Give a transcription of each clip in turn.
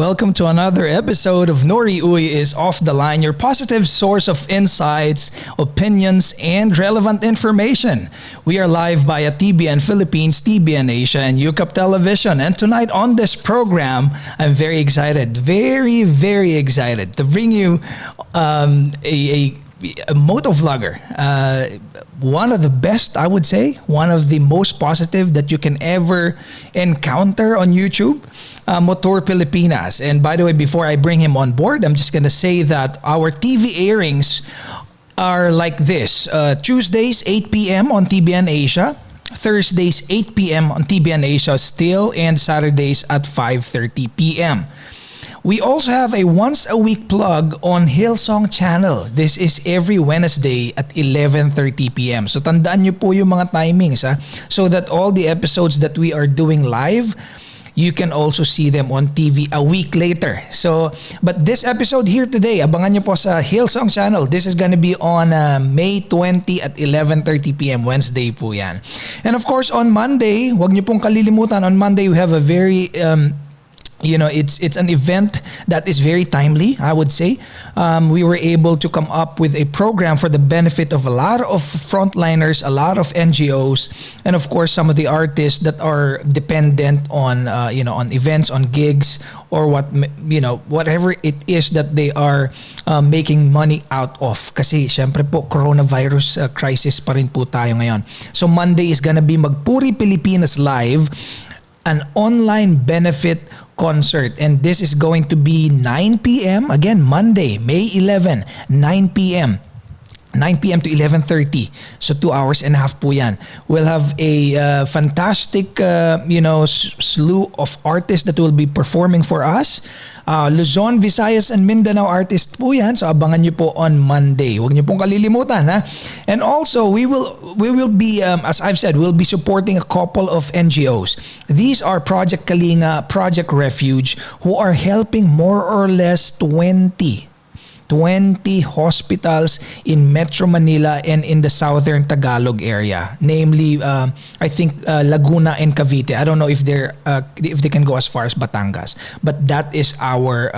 Welcome to another episode of Nori is Off the Line, your positive source of insights, opinions, and relevant information. We are live via TBN Philippines, TBN Asia, and UCAP Television. And tonight on this program, I'm very excited, very excited to bring you a moto vlogger. One of the best, I would say, one of the most positive that you can ever encounter on YouTube, Motour Pilipinas. And by the way, before I bring him on board, I'm just gonna say that our TV airings are like this. Tuesdays, 8 p.m. on TBN Asia. Thursdays, 8 p.m. on TBN Asia still, and Saturdays at 5:30 p.m. We also have a once-a-week plug on Hillsong channel. This is every Wednesday at 11:30 p.m. So tandaan nyo po yung mga timings so that all the episodes that we are doing live, you can also see them on TV a week later. So, but this episode here today, abangan nyo po sa Hillsong channel. This is gonna be on May 20 at 11:30 p.m. Wednesday po yan. And of course, on Monday, wag nyo pong kalilimutan, on Monday we have a very it's an event that is very timely, I would say. We were able to come up with a program for the benefit of a lot of frontliners, a lot of NGOs, and of course some of the artists that are dependent on on events, on gigs, or whatever it is that they are making money out of. Kasi syempre po coronavirus crisis pa rin po tayo ngayon. So Monday is gonna be Motour Pilipinas Live, an online benefit concert, and this is going to be 9 p.m. again, Monday, May 11, 9 p.m. 9 p.m. to 11:30. So 2 hours and a half po yan. We'll have a fantastic slew of artists that will be performing for us. Luzon, Visayas, and Mindanao artists po yan. So abangan nyo po on Monday. Huwag nyo pong kalilimutan, ha? And also, we will be, as I've said, we'll be supporting a couple of NGOs. These are Project Kalinga, Project Refuge, who are helping more or less 20 hospitals in Metro Manila and in the southern Tagalog area, namely I think Laguna and Cavite. I don't know if they can go as far as Batangas, but that is our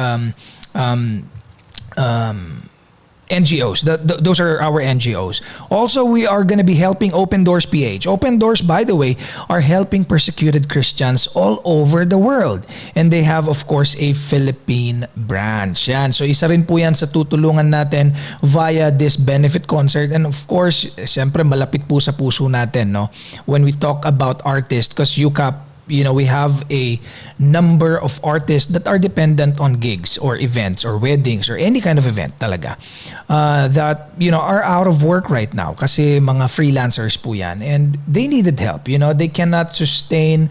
NGOs. Those are our NGOs. Also, we are going to be helping Open Doors PH. Open Doors, by the way, are helping persecuted Christians all over the world. And they have, of course, a Philippine branch. Yan. So, isa rin po yan sa tutulungan natin via this benefit concert. And of course, siyempre, malapit po sa puso natin, no? When we talk about artists, because UCAP, we have a number of artists that are dependent on gigs or events or weddings or any kind of event talaga that are out of work right now kasi mga freelancers po yan, and they needed help. They cannot sustain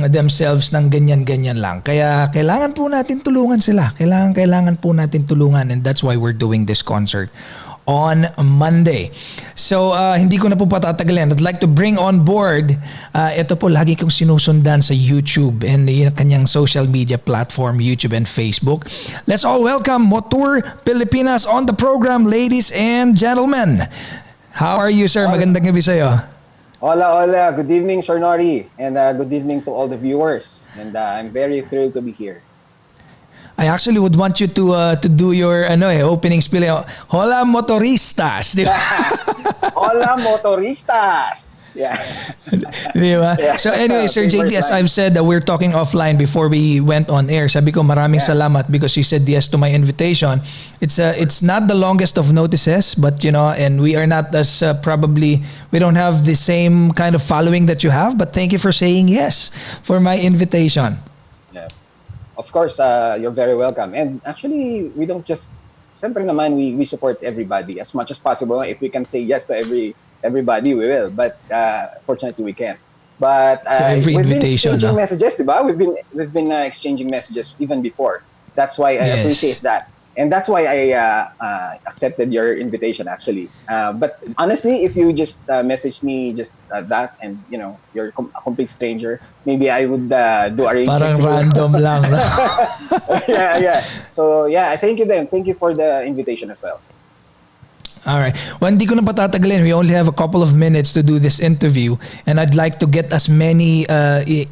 themselves ng ganyan lang, kaya kailangan po natin tulungan sila, kailangan po natin tulungan, and that's why we're doing this concert on Monday. So, hindi ko na po patatagalin. I'd like to bring on board, ito po lagi kong sinusundan sa YouTube and kanyang social media platform, YouTube and Facebook. Let's all welcome Motour Pilipinas on the program, ladies and gentlemen. How are you, sir? Magandang gabi sa'yo. Hola. Good evening, Sir Nori. And good evening to all the viewers. And I'm very thrilled to be here. I actually would want you to do your opening spiel. Hola motoristas. Di ba? Hola motoristas. Yeah. Di ba? So anyway, Sir JT, as I've said, we're talking offline before we went on air. Sabi ko maraming salamat because you said yes to my invitation. It's not the longest of notices, but and we are not as we don't have the same kind of following that you have, but thank you for saying yes for my invitation. Yeah. Of course, you're very welcome. And actually, we don't just, siyempre naman, we support everybody as much as possible. If we can say yes to everybody, we will. But fortunately, we can't. But we've been exchanging messages, diba? We've been exchanging messages even before. That's why I appreciate that. And that's why I accepted your invitation, actually. But honestly, if you just message me just that, and you're a complete stranger, maybe I would do arrangements. Parang random lang. Yeah. So yeah, thank you then. Thank you for the invitation as well. All right. Well, hindi ko na patatagalin. We only have a couple of minutes to do this interview, and I'd like to get as many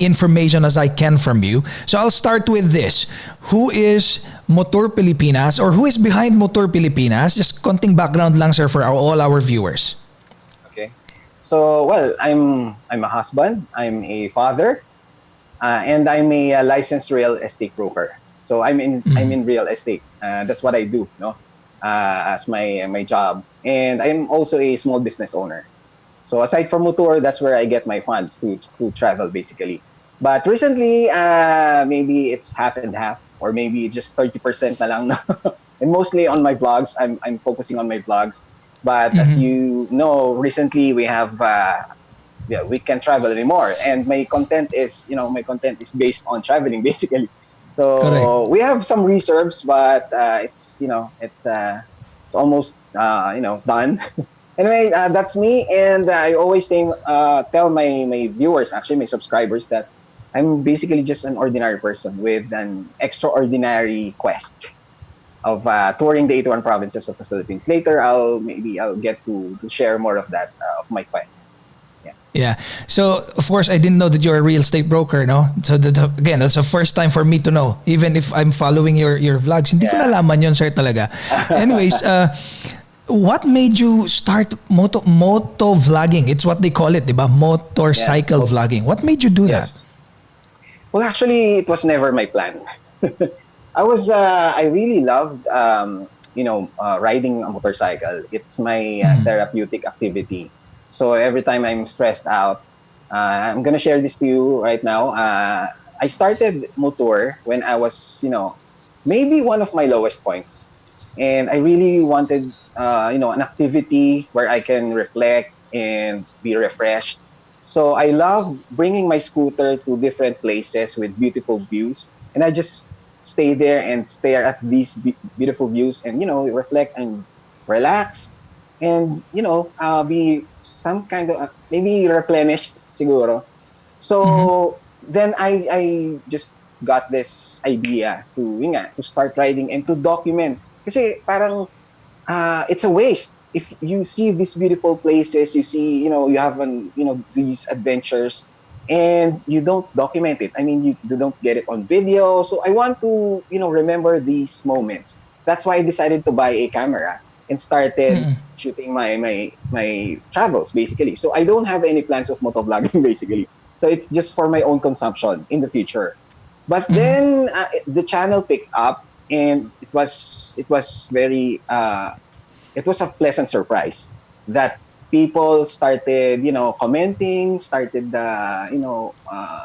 information as I can from you. So I'll start with this. Who is Motour Pilipinas, or who is behind Motour Pilipinas? Just konting background lang, sir, for all our viewers. Okay. So, well, I'm a husband, I'm a father, and I'm a licensed real estate broker. So I'm in real estate. That's what I do, no, as my job. And I'm also a small business owner. So aside from Motour, that's where I get my funds to travel basically. But recently, maybe it's half and half, or maybe just 30% na lang. And mostly on my vlogs, I'm focusing on my vlogs. But as you know, recently we have yeah, we can't travel anymore, and my content is based on traveling basically. So Correct. we have some reserves, but it's almost done. Anyway, that's me, and I always tell my viewers, actually my subscribers, that I'm basically just an ordinary person with an extraordinary quest of touring the 81 provinces of the Philippines. Later, I'll get to share more of that of my quest. Yeah. Yeah. So, of course, I didn't know that you're a real estate broker, no? So, again, that's the first time for me to know. Even if I'm following your vlogs, hindi ko Yeah. nalaman yun, sir, talaga. Anyways, what made you start moto vlogging? It's what they call it, di ba? Motorcycle vlogging. What made you do that? Yes. Well, actually, it was never my plan. I really loved, riding a motorcycle. It's my therapeutic activity. So every time I'm stressed out, I'm gonna share this to you right now. I started Motour when I was, maybe one of my lowest points, and I really wanted, an activity where I can reflect and be refreshed. So I love bringing my scooter to different places with beautiful views, and I just stay there and stare at these beautiful views, and reflect and relax, and be some kind of maybe replenished siguro. So then I just got this idea to start riding and to document, kasi parang it's a waste if you see these beautiful places, you see, you have these adventures, and you don't document it. I mean, you don't get it on video. So I want to, remember these moments. That's why I decided to buy a camera and started shooting my travels basically. So I don't have any plans of motovlogging basically. So it's just for my own consumption in the future. But then the channel picked up, and it was very it was a pleasant surprise that people started, commenting, started,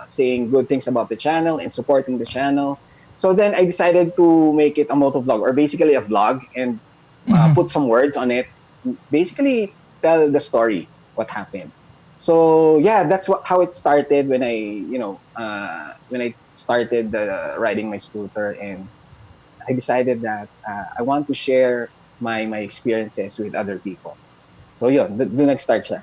saying good things about the channel and supporting the channel. So then I decided to make it a motovlog, or basically a vlog, and put some words on it. Basically, tell the story, what happened. So yeah, that's how it started when I started riding my scooter, and I decided that I want to share my experiences with other people. So yun, doon nag-start siya.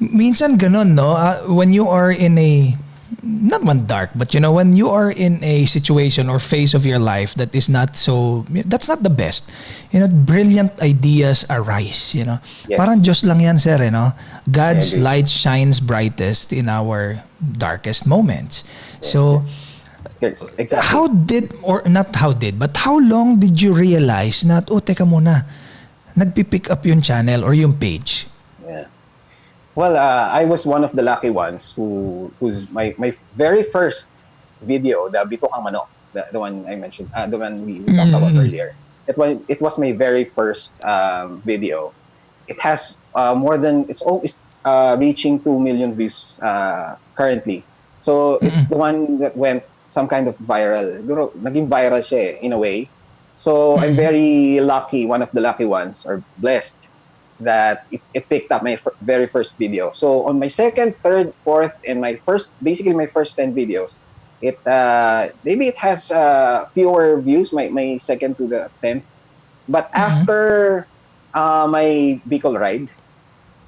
Minsan ganun, no? When you are in a, not man dark, but when you are in a situation or phase of your life that is not so, that's not the best. Brilliant ideas arise, Yes. Parang Diyos lang yan, sir, God's I agree. light shines brightest in our darkest moments. So, Yes. Exactly. but how long did you realize na, teka muna, nagpipick up yung channel or yung page? Yeah. Well, I was one of the lucky ones who's my very first video, the Bito Kang Manok, the one I mentioned, the one we talked about earlier. It was my very first video. It has it's reaching 2 million views currently. So it's the one that went some kind of viral. Siguro, naging viral siya in a way. So I'm very lucky, one of the lucky ones, or blessed, that it picked up my very first video. So on my second, third, fourth, and basically my first 10 videos, it maybe it has fewer views, my second to the 10th. But after my Bicol ride,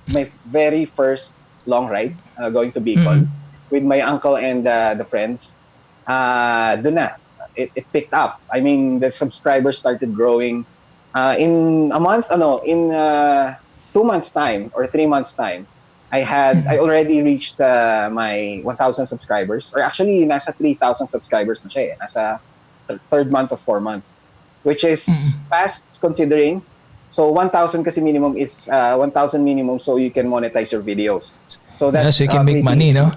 my very first long ride, going to Bicol with my uncle and the friends, dun na. It picked up. I mean, the subscribers started growing. In a month, in 2 months time or 3 months time, I already reached my 1,000 subscribers, or actually nasa 3,000 subscribers na siya eh. Nasa third month of 4 month, which is fast considering. So 1,000 kasi minimum is 1,000 minimum, so you can monetize your videos. So that's so you can make money, no?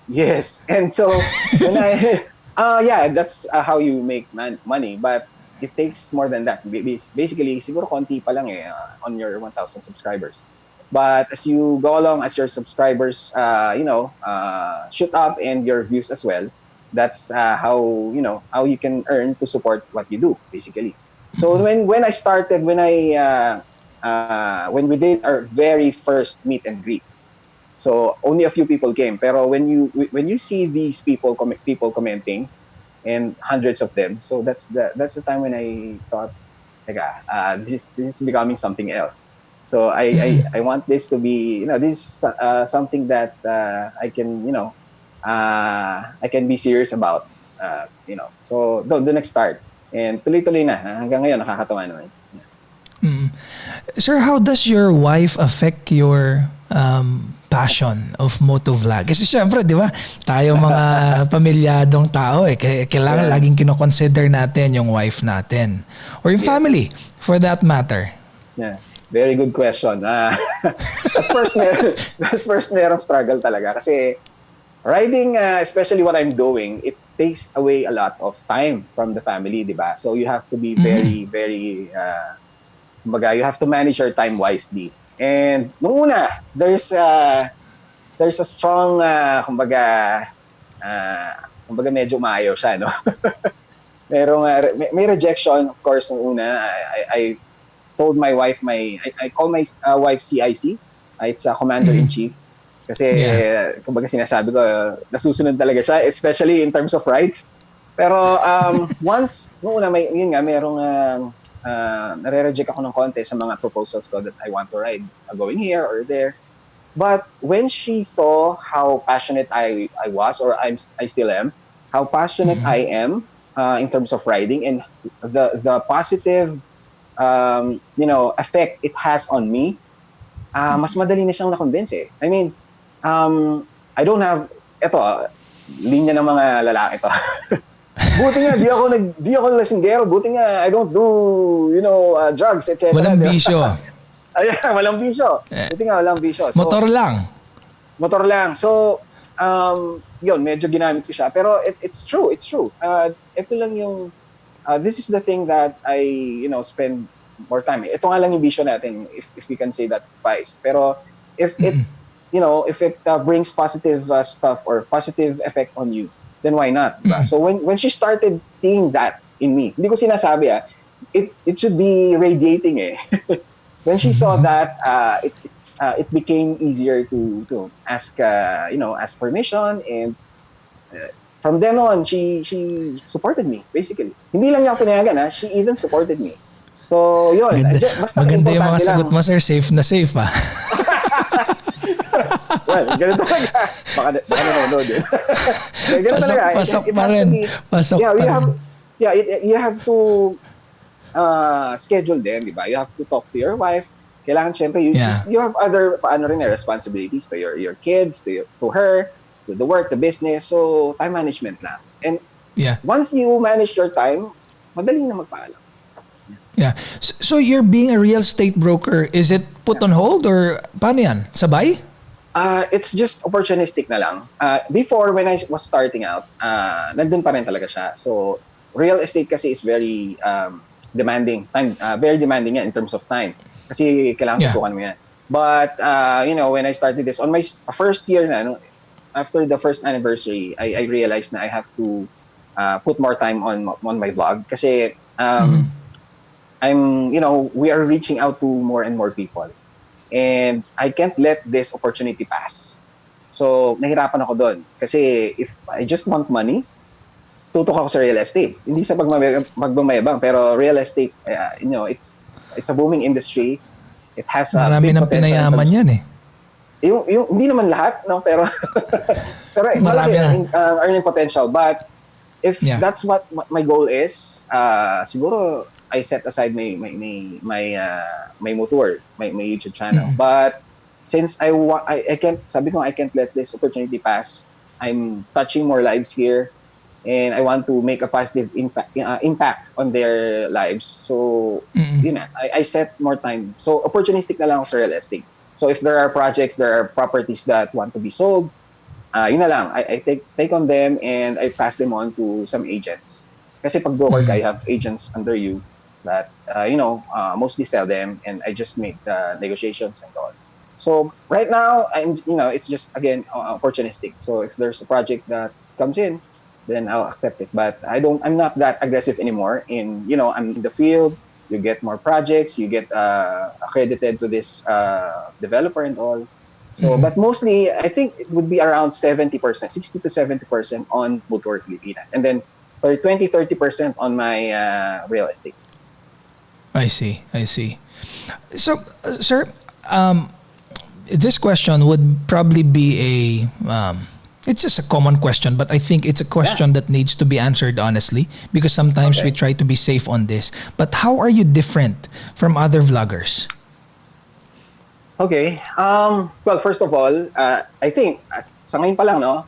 Yes, and so when yeah, that's how you make money, but it takes more than that. Basically, siguro konti pa lang eh on your 1,000 subscribers. But as you go along, as your subscribers, shoot up and your views as well, that's how you can earn to support what you do, basically. So when I started, when we did our very first meet and greet, so only a few people came. Pero when you see these people commenting, and hundreds of them, so that's the time when I thought, this is becoming something else. So I want this to be, this is something that I can I can be serious about. So doon nag-start, and tuloy-tuloy na hanggang ngayon, nakakatawa naman. Sir, how does your wife affect your passion of motovlog? Kasi syempre, di ba, tayo mga pamilyadong tao eh, kailangan laging kino-consider natin yung wife natin or yung family for that matter. Yeah, very good question. At first merong struggle talaga kasi riding, especially what I'm doing, it takes away a lot of time from the family, di ba? So you have to be very, very you have to manage your time wisely. And nung una, there's a strong kumbaga medyo maayaw siya, no? may rejection, of course, nung una. I told my wife, I call my wife CIC. It's a commander in chief. Kasi kumbaga sinasabi ko, nasusunod talaga siya, especially in terms of rides. Pero once nung una, merong nare-reject ako ng konti sa mga proposals ko that I want to ride going here or there. But when she saw how passionate I was, or I still am, how passionate I am in terms of riding, and the positive effect it has on me, mas madali na siyang na-convince eh. I mean, I don't have, linya ng mga lalaki to. Buti nga, di ako lasinggero. Buti nga, I don't do, drugs, etc. Walang bisyo. Ayan, walang bisyo. Buti nga, walang bisyo. So, Motor lang. So, yun, medyo ginamit ko siya. Pero it's true. Ito lang yung, this is the thing that I, spend more time. Ito nga lang yung bisyo natin, if we can say that twice. Pero, if it brings positive stuff or positive effect on you, then why not? So when she started seeing that in me, hindi ko sinasabi it should be radiating eh. When she saw that, it became easier to ask ask permission, and from then on she supported me basically. Hindi lang niya ako pinayagan, she even supported me. So yun, maganda yung mga sagot mo, sir. Safe na safe pa. Well, ganun talaga. Baka nanonood din. Ganun talaga. Pasok pa rin. You have to schedule them, di ba? You have to talk to your wife. Kailangan syempre, you have other responsibilities to your kids, to her, to the work, the business. So, time management na. And once you manage your time, madali na magpaalam. Yeah. So you're being a real estate broker, is it put on hold or paano yan? Sabay? It's just opportunistic na lang. Before, when I was starting out, nandun pa rin talaga siya. So, real estate kasi is very demanding. Very demanding yan in terms of time. Kasi kailangan tutukan mo yan. But, when I started this, on my first year na, after the first anniversary, I realized na I have to put more time on my vlog. Kasi, we are reaching out to more and more people. And I can't let this opportunity pass. So, nahirapan ako doon. Kasi if I just want money, tutok ako sa real estate. Hindi sa magmamayabang, pero real estate, it's a booming industry. It has a marami big ng potential. pinayaman yan eh. Yung hindi naman lahat, no? Pero malaki earning potential. But if that's what my goal is, siguro I set aside my Motour, my YouTube channel. But since I can't, sabi ko, I can't let this opportunity pass. I'm touching more lives here, and I want to make a positive impact on their lives. So, yun na, I set more time. So, opportunistic na lang ako sa real estate. So, if there are projects, there are properties that want to be sold, yun na lang. I take on them and I pass them on to some agents. Kasi pag broker ka, you have agents under you that, mostly sell them, and I just make the negotiations and all. So, right now, it's just, again, opportunistic. So, if there's a project that comes in, then I'll accept it. But I'm not that aggressive anymore. I'm in the field. You get more projects. You get accredited to this developer and all. So, but mostly, I think it would be around 70%, 60 to 70% on Motour Pilipinas. And then, for 20-30% on my real estate. I see. So, sir, this question would probably be it's just a common question, but I think it's a question that needs to be answered honestly, because sometimes we try to be safe on this. But how are you different from other vloggers? Okay. Well, first of all, I think, sa ngayon pa lang, no,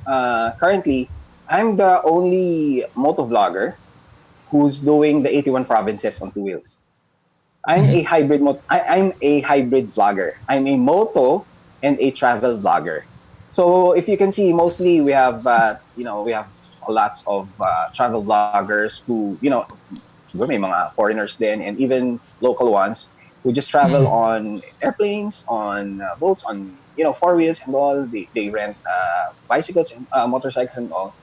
currently, I'm the only moto vlogger who's doing the 81 provinces on 2 wheels. I'm a hybrid I'm a hybrid vlogger. I'm a moto and a travel vlogger. So if you can see, mostly we have lots of travel vloggers who, siguro may mga foreigners din, and even local ones who just travel on airplanes, on boats, on 4 wheels and all. They rent bicycles and motorcycles and all.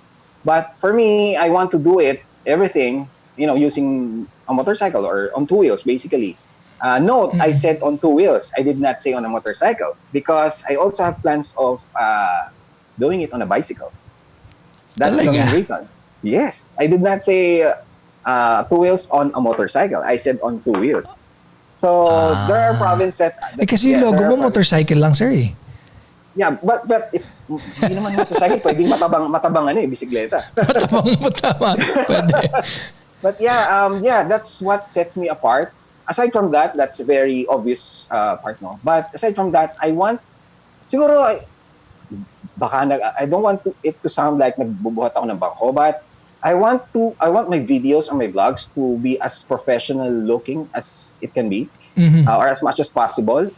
But for me, I want to do everything, using a motorcycle or on 2 wheels, basically. Note, I said on 2 wheels. I did not say on a motorcycle, because I also have plans of doing it on a bicycle. That's the main reason. Yes, I did not say 2 wheels on a motorcycle. I said on 2 wheels. So there are provinces that... kasi logo mo motorcycle lang, sir, eh. Yeah, but it's hindi naman motorcycle, pwedeng matabang bisikleta. matabang. Pwede. But yeah, that's what sets me apart. Aside from that, that's a very obvious part, no. But aside from that, I want siguro I don't want it to sound like nagbubuhat ako ng bangko, but I want my videos and my vlogs to be as professional looking as it can be, or as much as possible.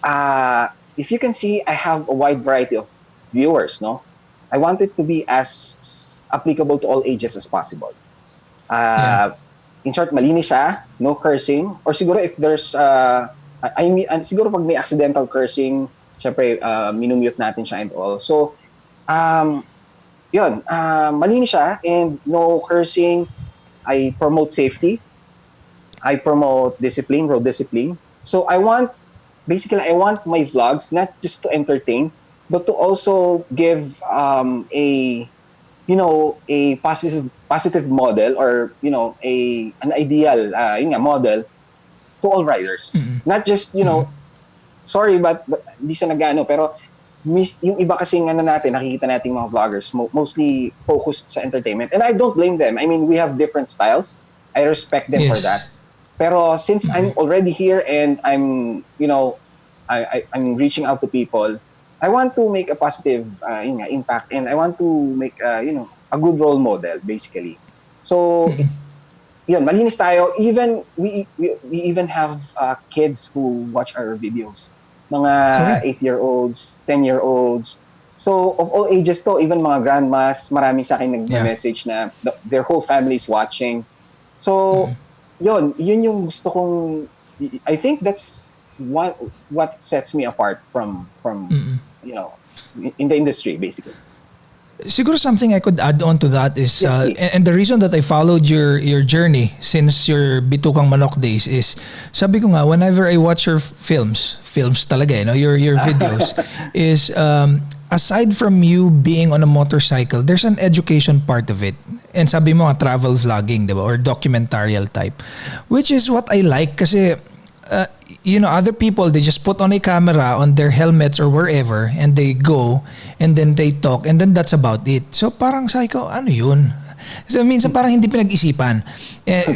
If you can see, I have a wide variety of viewers, no? I want it to be as applicable to all ages as possible. In short, malinis siya, no cursing, or siguro if there's, siguro pag may accidental cursing, syempre, minumute natin siya and all. So, malinis siya and no cursing. I promote safety. I promote discipline, road discipline. So, I want my vlogs not just to entertain, but to also give a positive model, or an ideal model to all riders. Not just sorry, but hindi siya nagano, pero yung iba kasing nakikita nating mga vloggers mostly focused sa entertainment, and I don't blame them. I mean, we have different styles. I respect them for that. Pero since I'm already here and I'm I'm reaching out to people, I want to make a positive impact, and I want to make a good role model, basically. So malinis tayo. Even we even have kids who watch our videos. Mga 8-year-olds, 10-year-olds. So of all ages to, even mga grandmas, marami sa akin nag-message na their whole family is watching. So yun yung gusto kong, I think that's what sets me apart from in the industry, basically. Siguro something I could add on to that is, and the reason that I followed your journey since your Bitukang Manok days is, sabi ko nga, whenever I watch your films talaga, your videos, is aside from you being on a motorcycle, there's an education part of it. And sabi mo nga, travel vlogging, diba? Or documentarial type. Which is what I like, kasi other people, they just put on a camera on their helmets or wherever, and they go, and then they talk, and then that's about it. So parang sabi ko, ano yun? So minsan parang hindi pinag-isipan.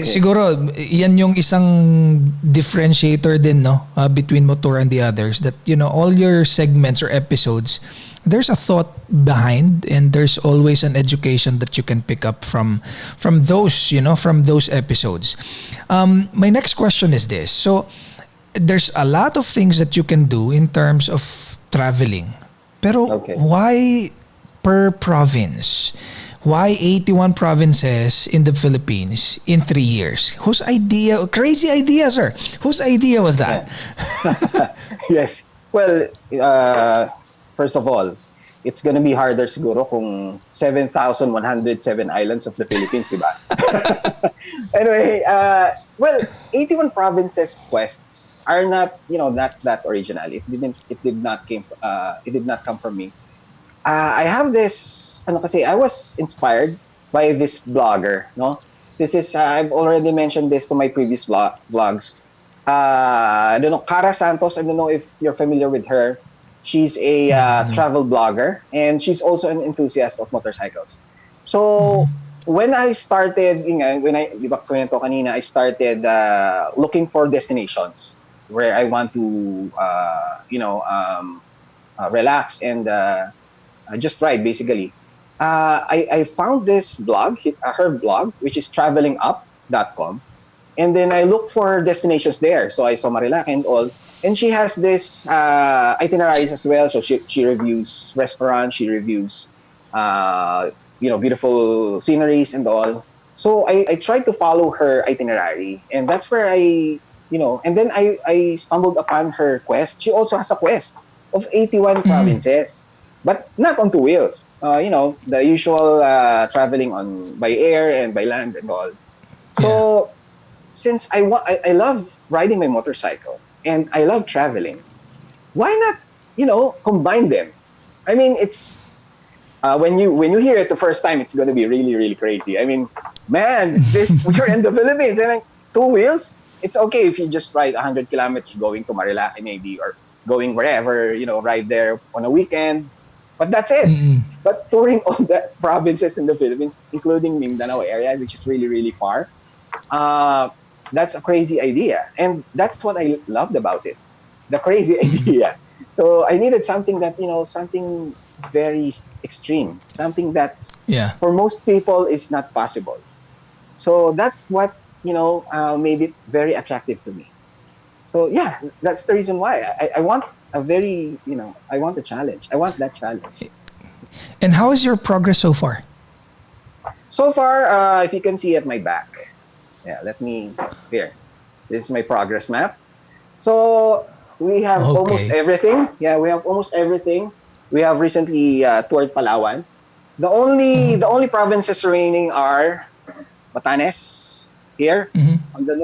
Siguro yan yung isang differentiator din, no, between Motour and the others, that all your segments or episodes, there's a thought behind, and there's always an education that you can pick up from those, from those episodes. My next question is this. So there's a lot of things that you can do in terms of traveling. Pero why per province? Why 81 provinces in the Philippines in 3 years? Whose idea? Crazy idea, sir. Whose idea was that? Yes. Well, first of all, it's gonna be harder siguro kung 7,107 islands of the Philippines, diba? Anyway, well, 81 provinces quests are not, not that original. It did not come from me. I have this, I was inspired by this blogger, no? This is, I've already mentioned this to my previous vlogs. I don't know, Cara Santos, I don't know if you're familiar with her. She's a travel blogger, and she's also an enthusiast of motorcycles. So, when I started, di ba kwento kanina, I started looking for destinations where I want to, relax and just ride, basically. I found this blog, her blog, which is travelingup.com. And then I looked for destinations there. So I saw Marilaki and all. And she has this itineraries as well. So she reviews restaurants, she reviews, beautiful sceneries and all. So I tried to follow her itinerary. And that's where and then I stumbled upon her quest. She also has a quest of 81 provinces. But not on two wheels. The usual traveling by air and by land and all. So since I love riding my motorcycle and I love traveling, why not combine them? I mean, it's when you hear it the first time, it's going to be really, really crazy. I mean, man, you're in the Philippines and two wheels. It's okay if you just ride 100 kilometers going to Marilaki maybe, or going wherever, ride there on a weekend. But that's it. But touring all the provinces in the Philippines, including Mindanao area, which is really, really far, that's a crazy idea. And that's what I loved about it, the crazy idea. So I needed something that, something very extreme, something that's, for most people, is not possible. So that's what, made it very attractive to me. So yeah, that's the reason why I want a very, I want a challenge. I want that challenge. And how is your progress so far? So far, if you can see at my back, here. This is my progress map. So we have almost everything. Yeah, we have almost everything. We have recently toured Palawan. The only provinces remaining are Batanes here on the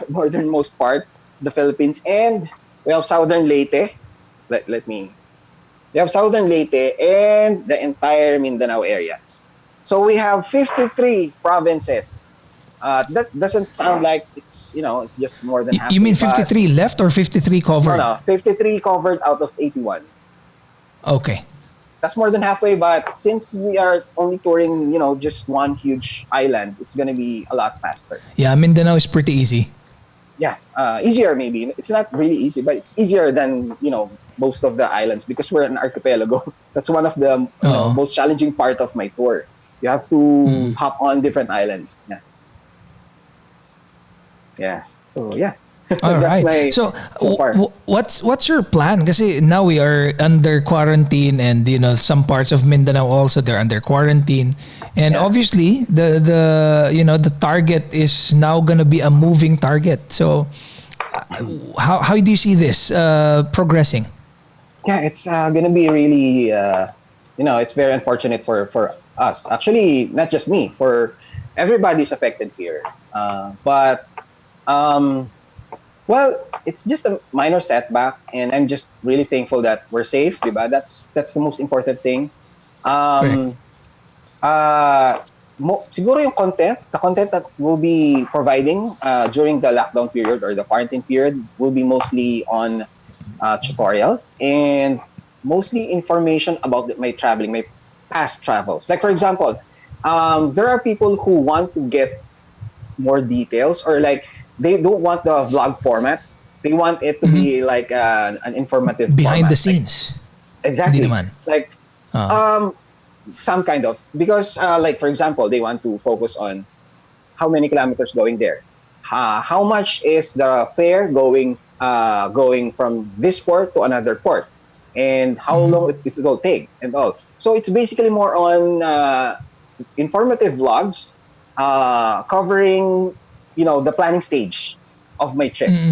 northernmost part, the Philippines, and we have southern Leyte. We have southern Leyte and the entire Mindanao area. So we have 53 provinces. That doesn't sound like it's just more than half. You mean 53 left or 53 covered? No, 53 covered out of 81. Okay. That's more than halfway, but since we are only touring, just one huge island, it's gonna be a lot faster. Yeah, Mindanao is pretty easy. Yeah, easier maybe. It's not really easy, but it's easier than most of the islands because we're an archipelago. That's one of the most challenging part of my tour. You have to hop on different islands. Yeah. So yeah. All right. So far. What's your plan? Kasi now we are under quarantine, and some parts of Mindanao also, they're under quarantine, and obviously the target is now gonna be a moving target. So how do you see this progressing? Yeah, it's gonna be really it's very unfortunate for us. Actually, not just me, for everybody's affected here. But well, it's just a minor setback, and I'm just really thankful that we're safe, diba? That's the most important thing. Siguro yung the content that we'll be providing during the lockdown period or the quarantine period will be mostly on tutorials and mostly information about my past travels. Like for example, there are people who want to get more details, or like they don't want the vlog format. They want it to Mhm. be like an informative Behind the format. Like scenes. Hindi exactly, naman. like Ah. um, some kind of, because like for example, they want to focus on how many kilometers going there, how much is the fare going from this port to another port, and how Mhm. long it will take and all. So it's basically more on informative vlogs, covering the planning stage of my Mm. trips.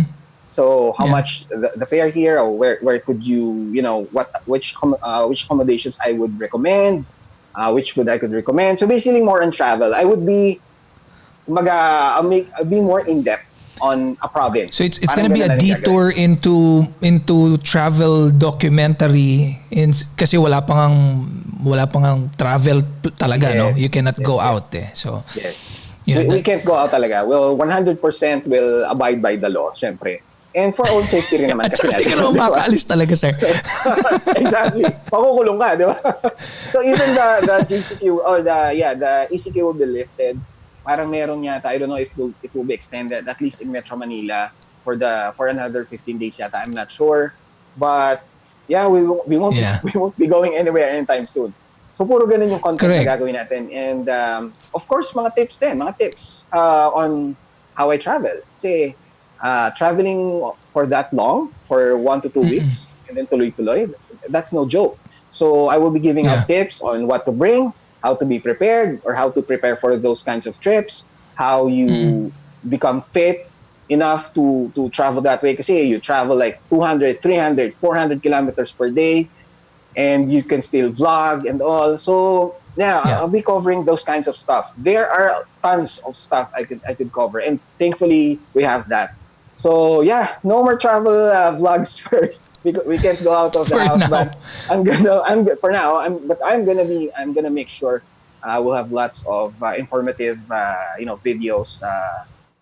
So how Yeah. much the fare here, or where could which accommodations I would recommend, which food I could recommend. So basically more on travel. I would be I'll be more in depth on a So province. it's Parang gonna be ganun a lang yung gagawin. detour into travel documentary kasi wala pang travel talaga, no? You Yes, cannot yes, go yes, out eh. So yes. yeah, We that can't go out talaga. Well, 100% will abide by the law, syempre. And for own safety rin naman at kasi saka di ka natin, naman di ba? makaalis talaga, sir. Exactly. Makukulong ka, di ba? So even the GCQ, or the ECQ will be lifted. Parang meron yata, I don't know if it will be extended, at least in Metro Manila, for another 15 days yata. I'm not sure. But yeah, we won't be Yeah. we won't be going anywhere anytime soon. So puro ganun yung content na Correct. gagawin natin. And of course, mga tips on how I travel. Kasi traveling for that long, for 1 to 2 weeks, and then tuloy-tuloy, that's no joke. So I will be giving Yeah. out tips on what to bring, how to be prepared, or how to prepare for those kinds of trips, how Mm. you become fit enough to travel that way. Kasi you travel like 200, 300, 400 kilometers per day, and you can still vlog and all. So yeah, Yeah. I'll be covering those kinds of stuff. There are tons of stuff I could cover, and thankfully we have that. So yeah, no more travel vlogs first, because we can't go out of the For house. now. But for now. I'm gonna make sure we'll have lots of informative videos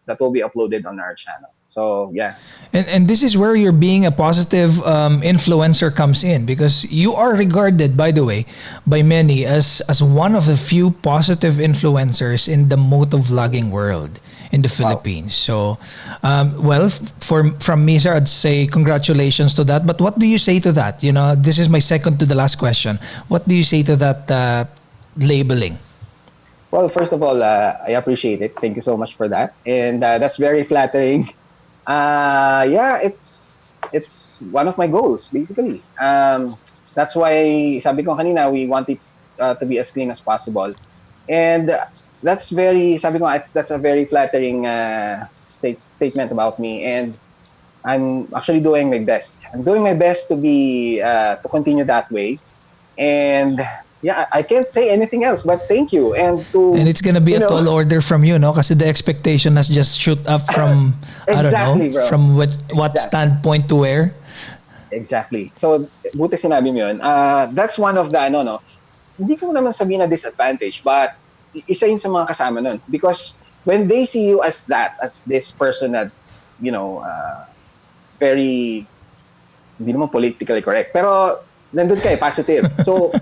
that will be uploaded on our channel. So yeah. And this is where your being a positive influencer comes in, because you are regarded, by the way, by many as one of the few positive influencers in the moto vlogging world in the Wow. Philippines. So, well, from me, sir, I'd say congratulations to that. But what do you say to that? This is my second to the last question. What do you say to that labeling? Well, first of all, I appreciate it. Thank you so much for that, and that's very flattering. Yeah, it's one of my goals basically. That's why sabi ko kanina, we want it to be as clean as possible, and that's very sabi ko that's a very flattering statement about me, and I'm actually doing my best. I'm doing my best to continue that way, and yeah, I can't say anything else but thank you, and And to it's gonna be you a know tall order from you, no? Kasi the expectation has just shoot up from, I don't know, exactly, bro. from what Exactly. standpoint to where. Exactly. So, buti sinabi mo yun. That's one of the, no, hindi ko naman sabihin na disadvantage, but isa yun sa mga kasama nun. Because when they see you as this person that's, very, hindi naman politically correct, pero nandun ka positive. So,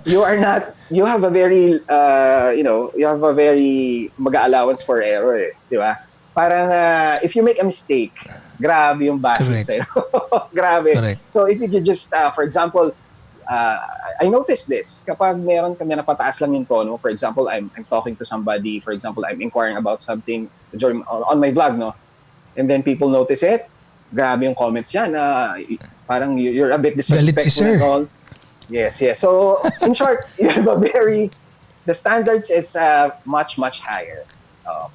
you have a very, you have a very mag-allowance for error, di ba? Parang, if you make a mistake, grabe yung bashing Correct. sa'yo. Grabe. Correct. So, if you could just, for example, I noticed this. Kapag meron kami napataas lang yung tono, for example, I'm talking to somebody, for example, I'm inquiring about something on my vlog, no? And then people notice it, grabe yung comments yan. Parang you're a bit Galit si disrespectful and sir. all. Yes, yes. So, in short, you have the standards is much, much higher.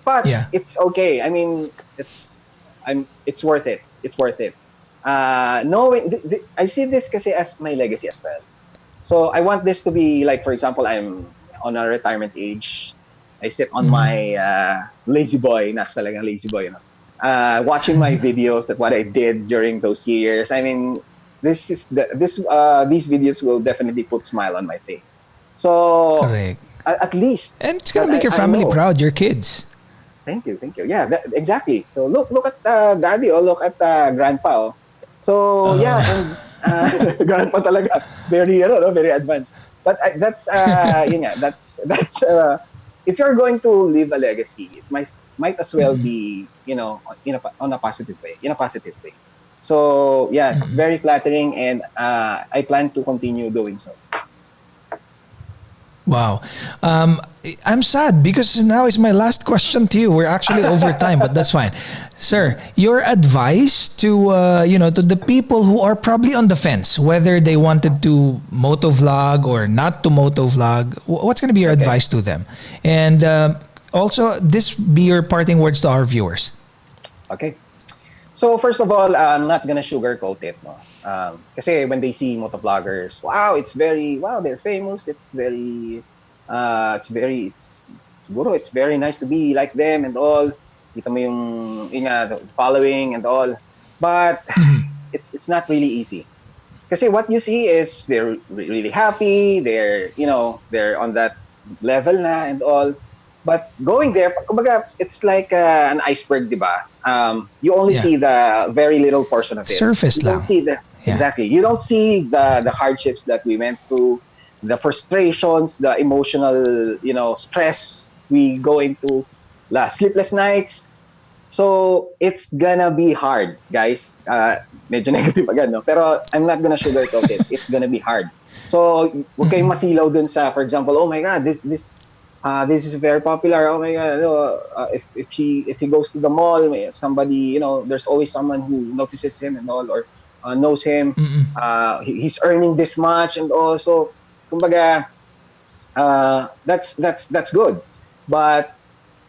But Yeah. it's okay. I mean, it's worth it. It's worth it. Knowing, I see this kasi as my legacy as well. So I want this to be like, for example, I'm on a retirement age. I sit on my lazy boy, naks talagang lazy boy, watching my videos that what I did during those years. I mean, these videos will definitely put smile on my face. So Correct. at least And it's gonna that make your I family know. proud, your kids. Thank you, thank you. Yeah, exactly. So look at daddy, or look at grandpa. Oh. So yeah, and grandpa talaga very very advanced. But that's yun nga, that's if you're going to leave a legacy, it might as well be, on a positive way, in a positive way. So yeah, it's very flattering, and I plan to continue doing so. Wow. I'm sad because now is my last question to you. We're actually over time, but that's fine. Sir, your advice to, to the people who are probably on the fence, whether they wanted to moto vlog or not to moto vlog, what's going to be your advice to them? And also, this be your parting words to our viewers. Okay. So first of all, I'm not gonna sugarcoat it, no. Kasi when they see motovloggers, wow, they're famous. Siguro it's very nice to be like them and all. Kita mo the following and all. But it's not really easy. Kasi what you see is they're really happy. They're on that level na and all. But going there, kumbaga, it's like an iceberg, di ba? You only see the very little portion of it. Surface you don't lang. see exactly. You don't see the hardships that we went through, the frustrations, the emotional, stress we go into, sleepless nights. So it's gonna be hard, guys. Medyo negative agad, no? Pero I'm not gonna sugarcoat it. It's gonna be hard. So huwag kayong masilaw dun sa, for example, oh my God, this is very popular. Oh my God, if he goes to the mall, somebody, there's always someone who notices him and all, or knows him. He's earning this much and all. So, kumbaga, that's good. But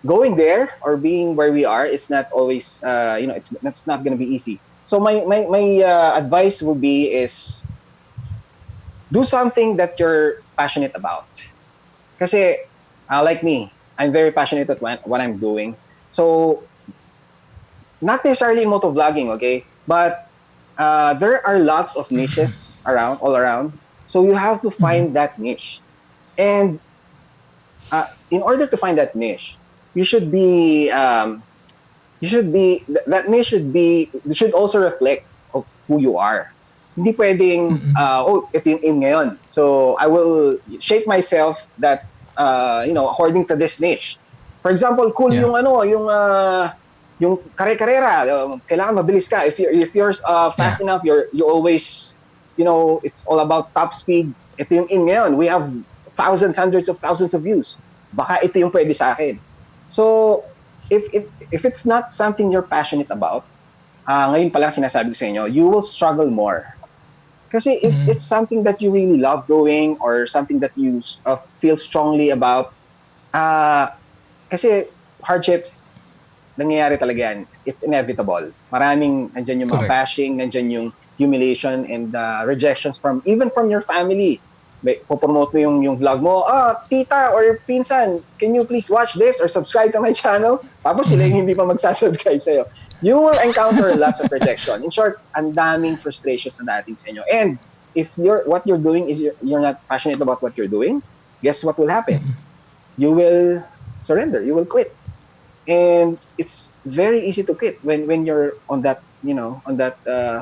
going there or being where we are, it's not always, that's not gonna be easy. So my advice would be is do something that you're passionate about. Kasi like me, I'm very passionate at what I'm doing. So, not necessarily motovlogging, okay? But there are lots of niches all around. So you have to find that niche. And in order to find that niche, that niche should also reflect of who you are. Hindi pwedeng, ito yung in ngayon. So I will shape myself that according to this niche. For example, cool yung kare-karera, kailangan mabilis ka. If you're fast enough, you always, it's all about top speed. Ito yung in ngayon. We have hundreds of thousands of views. Baka ito yung pwede sa akin. So, if it's not something you're passionate about, ngayon pa lang sinasabi ko sa inyo, you will struggle more. Kasi if it's something that you really love doing or something that you feel strongly about, kasi hardships, nangyayari talaga yan. It's inevitable. Nandyan yung mga bashing, nandyan yung humiliation and rejections even from your family. Popromote mo yung vlog mo, tita or pinsan, can you please watch this or subscribe to my channel? Tapos sila yung hindi pa magsasubscribe sa'yo. You will encounter lots of rejection. In short, ang daming frustrations na dating sa inyo. And if what you're doing is you're not passionate about what you're doing, guess what will happen? You will surrender. You will quit. And it's very easy to quit when you're on that,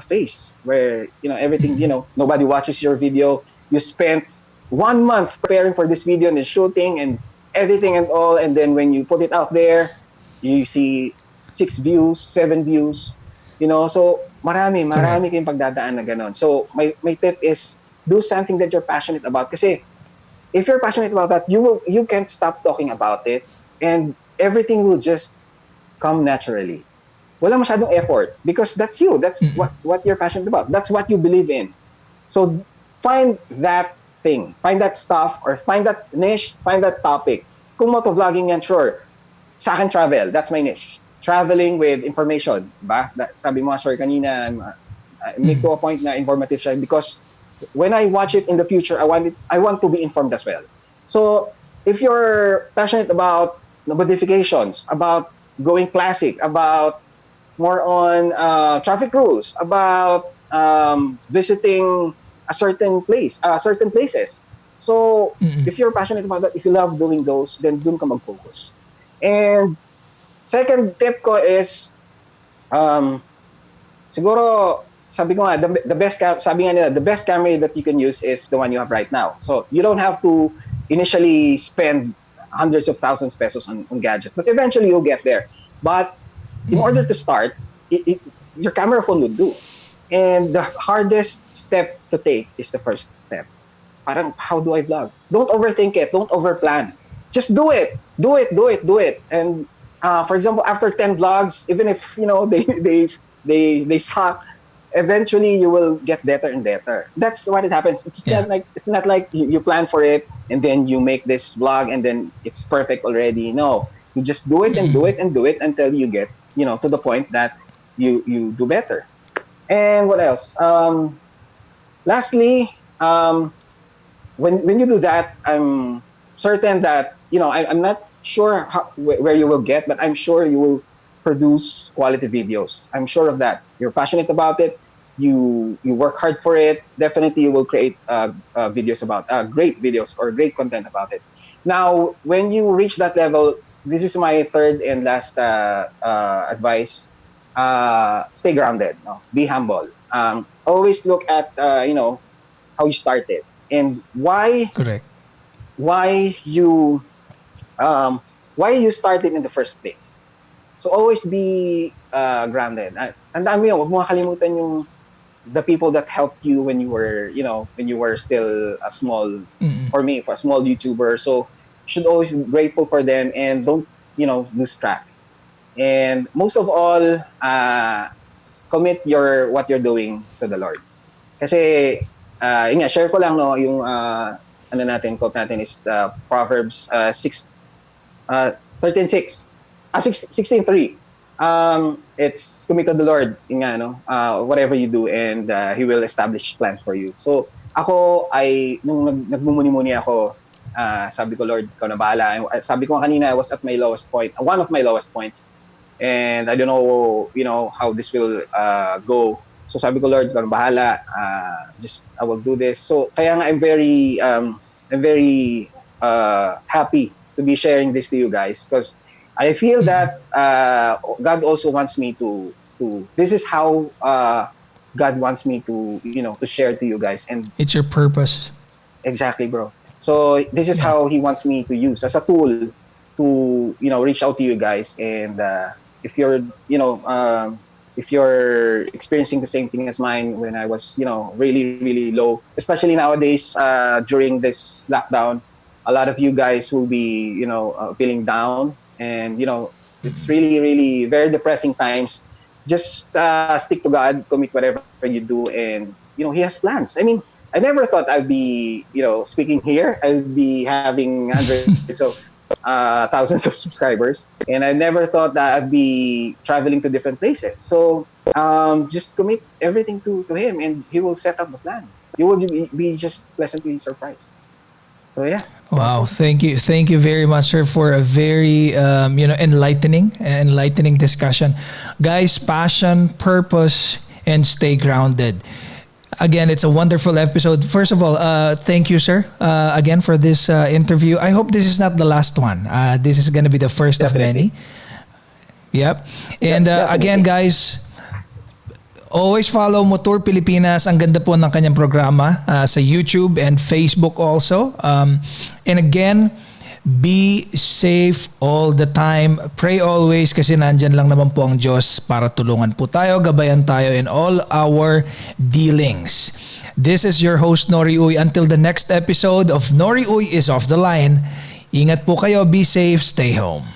phase where, everything, nobody watches your video. You spent 1 month preparing for this video and then shooting and editing and all. And then when you put it out there, you see 6 views, 7 views, so marami kayong pagdadaan na ganon. So my tip is do something that you're passionate about. Kasi if you're passionate about that, you can't stop talking about it and everything will just come naturally. Wala masyadong effort because that's you. That's what you're passionate about. That's what you believe in. So find that thing, find that stuff or find that niche, find that topic. Kung motovlogging yan, sure. Sa akin, travel. That's my niche. Traveling with information, ba? Sabi mo, sir, kanina, make to a point na informative siya because when I watch it in the future, I want to be informed as well. So, if you're passionate about modifications, about going classic, about more on traffic rules, about visiting certain places. So, if you're passionate about that, if you love doing those, then dun ka mag-focus. And second tip ko is, siguro, sabi ko nga, the best camera that you can use is the one you have right now. So you don't have to initially spend hundreds of thousands pesos on gadgets. But eventually you'll get there. But in order to start, your camera phone would do. And the hardest step to take is the first step. Parang, how do I vlog? Don't overthink it. Don't overplan. Just do it. Do it, do it, do it. And for example, after 10 vlogs, even if, they suck, eventually you will get better and better. That's what it happens. It's not like you plan for it and then you make this vlog and then it's perfect already. No, you just do it and do it and do it until you get, to the point that you do better. And what else? Lastly, when you do that, I'm certain that, I'm not sure where you will get, but I'm sure you will produce quality videos. I'm sure of that. You're passionate about it. You work hard for it. Definitely you will create videos about great videos or great content about it. Now, when you reach that level, this is my third and last advice. Stay grounded. No? Be humble. Always look at how you started and why. Correct. Why you started in the first place. So always be grounded. And dami yun, wag mo makalimutan the people that helped you when you were still a small, for me, for a small YouTuber. So you should always be grateful for them and don't, lose track. And most of all, commit what you're doing to the Lord. Kasi, share ko lang, no, yung, quote natin is Proverbs 13:6. 16:3. It's commit to the Lord, whatever you do, and He will establish plans for you. So ako nung nagmumuni-muni ako, sabi ko, Lord, ikaw na bahala. Sabi ko kanina, I was at my lowest point, one of my lowest points, and I don't know, how this will go. So sabi ko, Lord, ikaw na bahala. I will do this. So kaya nga I'm very happy to be sharing this to you guys because I feel that God also wants me to. This is how God wants me to share to you guys, and it's your purpose. Exactly, bro. So this is how He wants me to use as a tool to reach out to you guys, and if you're if you're experiencing the same thing as mine when I was really really low, especially nowadays during this lockdown, a lot of you guys will be feeling down. And it's really, really very depressing times. Just stick to God, commit whatever you do, and He has plans. I mean, I never thought I'd be speaking here. I'd be having hundreds of thousands of subscribers, and I never thought that I'd be traveling to different places. So just commit everything to Him, and He will set up the plan. You will be just pleasantly surprised. So yeah. Wow, thank you very much, sir, for a very enlightening discussion, guys. Passion, purpose, and stay grounded. Again, it's a wonderful episode. First of all, thank you, sir, again for this interview. I hope this is not the last one. This is going to be the first Definitely. of many. Yep. And again, guys, always follow Motour Pilipinas. Ang ganda po ng kanyang programa sa YouTube and Facebook also. And again, be safe all the time. Pray always kasi nandyan lang naman po ang Diyos para tulungan po tayo, gabayan tayo in all our dealings. This is your host, Nori Uy. Until the next episode of Nori Uy is Off the Line. Ingat po kayo. Be safe. Stay home.